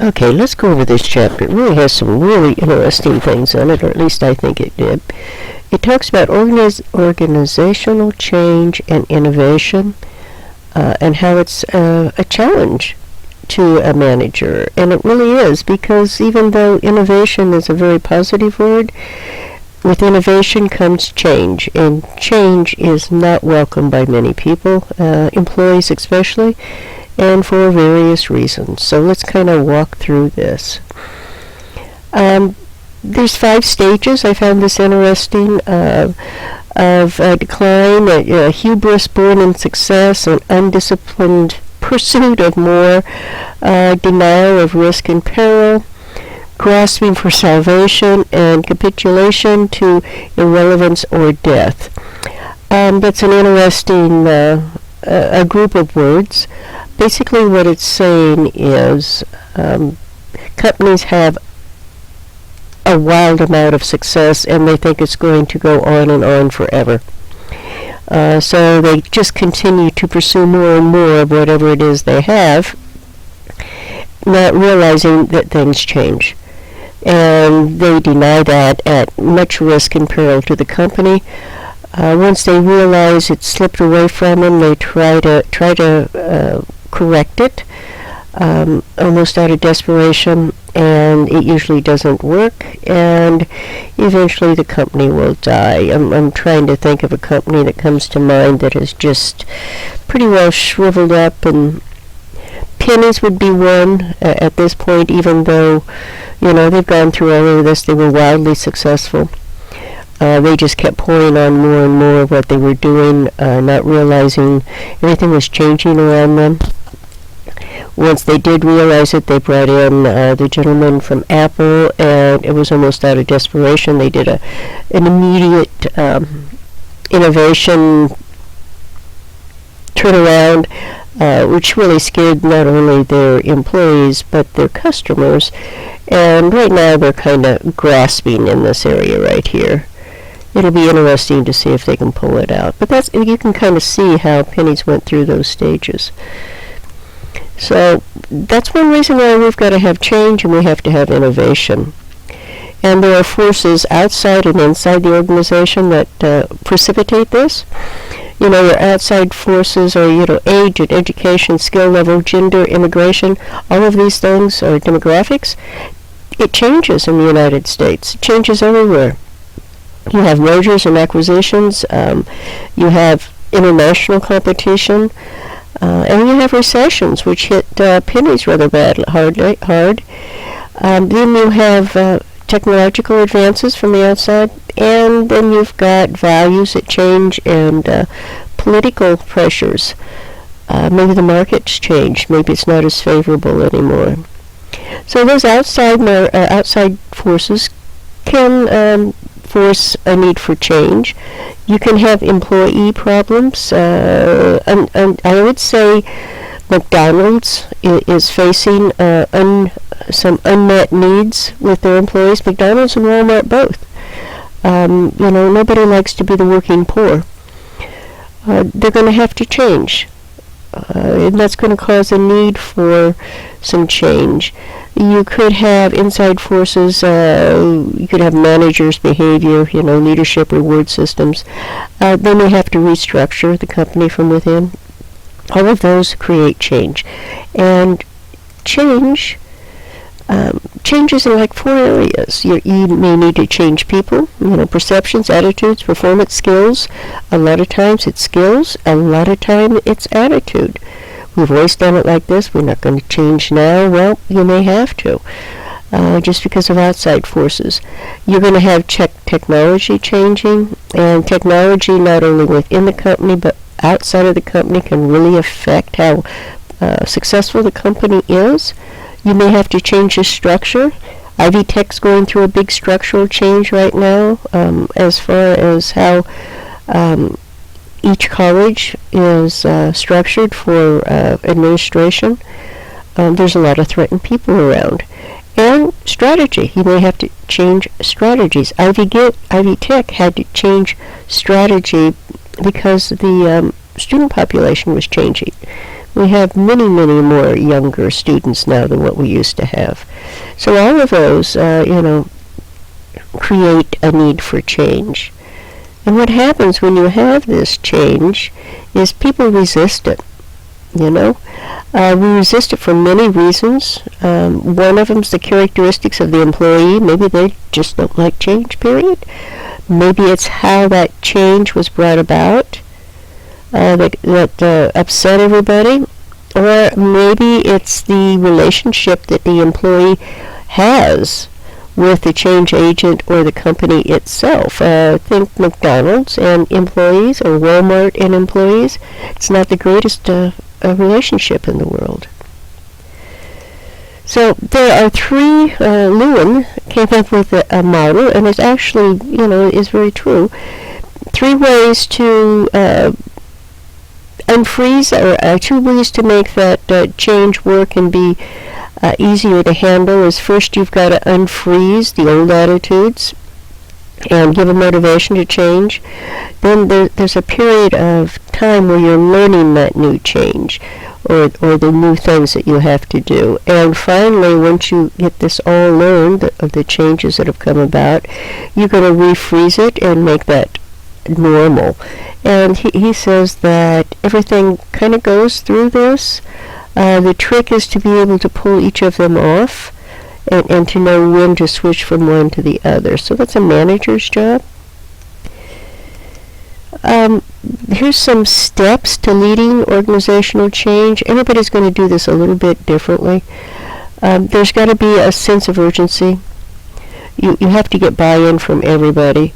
Okay, let's go over this chapter. It really has some really interesting things in it, or at least I think it did. It talks about organizational change and innovation, and how it's a challenge to a manager. And it really is, because even though innovation is a very positive word, with innovation comes change, and change is not welcomed by many people, employees especially, and for various reasons. So let's kind of walk through this. There's 5 stages. I found this interesting, of decline, hubris born in success, an undisciplined pursuit of more, denial of risk and peril, grasping for salvation, and capitulation to irrelevance or death. That's an interesting a group of words. Basically what it's saying is companies have a wild amount of success and they think it's going to go on and on forever. So they just continue to pursue more and more of whatever it is they have, not realizing that things change. And they deny that at much risk and peril to the company. Once they realize it's slipped away from them, they try to correct it, almost out of desperation, and it usually doesn't work, and eventually the company will die. I'm trying to think of a company that comes to mind that is just pretty well shriveled up, and Pennies would be one at this point, even though, they've gone through all of this. They were wildly successful. They just kept pouring on more and more of what they were doing, not realizing everything was changing around them. Once they did realize it, they brought in the gentleman from Apple, and it was almost out of desperation. They did an immediate innovation turnaround, which really scared not only their employees but their customers. And right now they're kind of grasping in this area right here. It'll be interesting to see if they can pull it out. But you can kind of see how Pennies went through those stages. So that's one reason why we've got to have change and we have to have innovation. And there are forces outside and inside the organization that precipitate this. Your outside forces are, age and education, skill level, gender, immigration, all of these things are demographics. It changes in the United States. It changes everywhere. You have mergers and acquisitions. You have international competition. And you have recessions, which hit Pennies rather hard. Then you have technological advances from the outside, and then you've got values that change and political pressures. Maybe the market's changed. Maybe it's not as favorable anymore. So those outside forces can force a need for change. You can have employee problems, and I would say McDonald's is facing some unmet needs with their employees. McDonald's and Walmart both. Nobody likes to be the working poor. They're going to have to change, and that's going to cause a need for some change. You could have inside forces. You could have managers' behavior, leadership, reward systems. They may have to restructure the company from within. All of those create change. And changes in like 4 areas. You may need to change people, perceptions, attitudes, performance, skills. A lot of times it's skills. A lot of time it's attitude. We've always done it like this. We're not going to change now. Well, you may have to, just because of outside forces. You're going to have technology changing, and technology not only within the company but outside of the company can really affect how successful the company is. You may have to change the structure. Ivy Tech's going through a big structural change right now, as far as how each college is structured for administration. There's a lot of threatened people around. And strategy. You may have to change strategies. Ivy Tech had to change strategy because the student population was changing. We have many, many more younger students now than what we used to have. So all of those, create a need for change. And what happens when you have this change is people resist it. We resist it for many reasons. One of them is the characteristics of the employee. Maybe they just don't like change, period. Maybe it's how that change was brought about that upset everybody. Or maybe it's the relationship that the employee has with the change agent or the company itself. Think McDonald's and employees, or Walmart and employees. It's not the greatest relationship in the world. So there are three, Lewin came up with a model, and it's actually, is very true. 3 ways to unfreeze, or 2 ways to make that change work and be easier to handle. Is first, you've got to unfreeze the old attitudes and give a motivation to change. Then there's a period of time where you're learning that new change, or the new things that you have to do. And finally, once you get this all learned, of the changes that have come about, you're going to refreeze it and make that normal. And he says that everything kind of goes through this. The trick is to be able to pull each of them off and to know when to switch from one to the other. So that's a manager's job. Here's some steps to leading organizational change. Everybody's going to do this a little bit differently. There's got to be a sense of urgency. You have to get buy-in from everybody.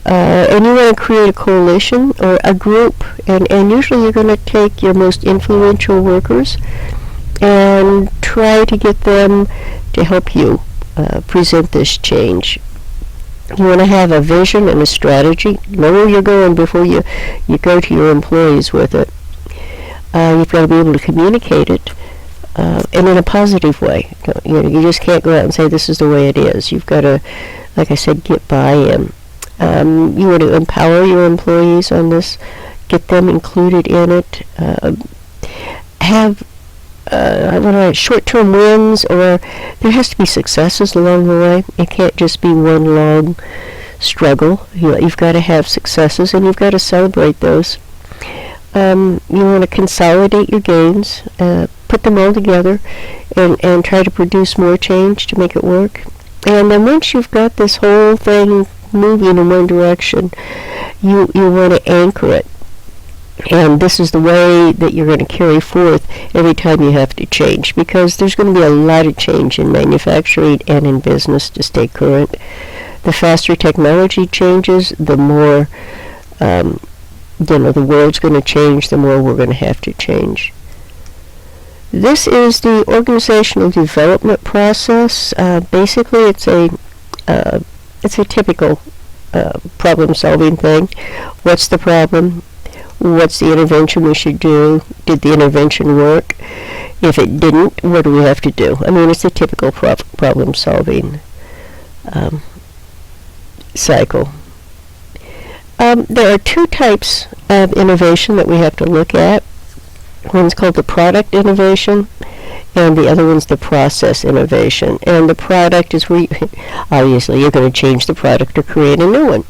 And you want to create a coalition or a group, and usually you're going to take your most influential workers and try to get them to help you present this change. You want to have a vision and a strategy. Know where you're going before you go to your employees with it. You've got to be able to communicate it, and in a positive way. You just can't go out and say this is the way it is. You've got to, like I said, get buy-in. You want to empower your employees on this, get them included in it, have short-term wins, or there has to be successes along the way. It can't just be one long struggle. You've got to have successes, and you've got to celebrate those. You want to consolidate your gains, put them all together, and try to produce more change to make it work. And then once you've got this whole thing moving in one direction, you want to anchor it. And this is the way that you're going to carry forth every time you have to change, because there's going to be a lot of change in manufacturing and in business to stay current. The faster technology changes, the more the world's going to change, the more we're going to have to change. This is the organizational development process. Basically, it's a typical problem-solving thing. What's the problem? What's the intervention we should do? Did the intervention work? If it didn't, what do we have to do? I mean, it's a typical problem-solving cycle. There are 2 types of innovation that we have to look at. One's called the product innovation, and the other one's the process innovation. And the product is where obviously you're going to change the product or create a new one.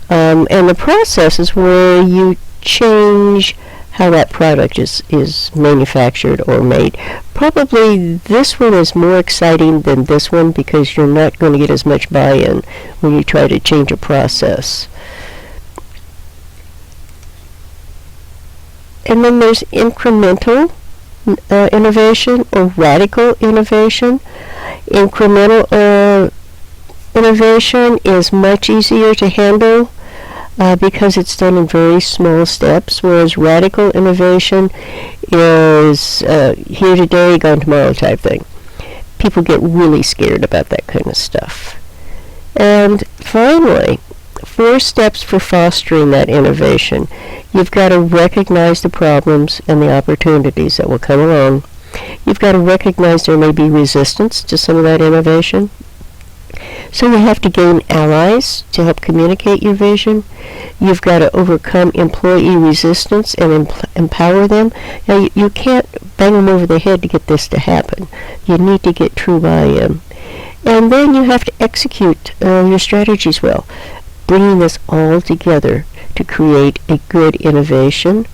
And the process is where you change how that product is manufactured or made. Probably this one is more exciting than this one, because you're not going to get as much buy-in when you try to change a process. And then there's incremental innovation or radical innovation. Incremental innovation is much easier to handle because it's done in very small steps, whereas radical innovation is here today, gone tomorrow type thing. People get really scared about that kind of stuff. And finally, 4 steps for fostering that innovation. You've got to recognize the problems and the opportunities that will come along. You've got to recognize there may be resistance to some of that innovation. So you have to gain allies to help communicate your vision. You've got to overcome employee resistance and empower them. Now, you can't bang them over the head to get this to happen. You need to get true buy-in. And then you have to execute your strategies well, bringing this all together to create a good innovation.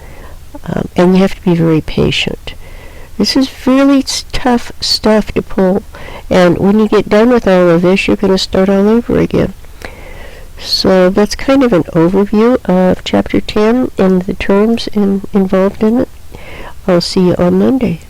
And you have to be very patient. This is really tough stuff to pull. And when you get done with all of this, you're going to start all over again. So that's kind of an overview of Chapter 10 and the terms involved in it. I'll see you on Monday.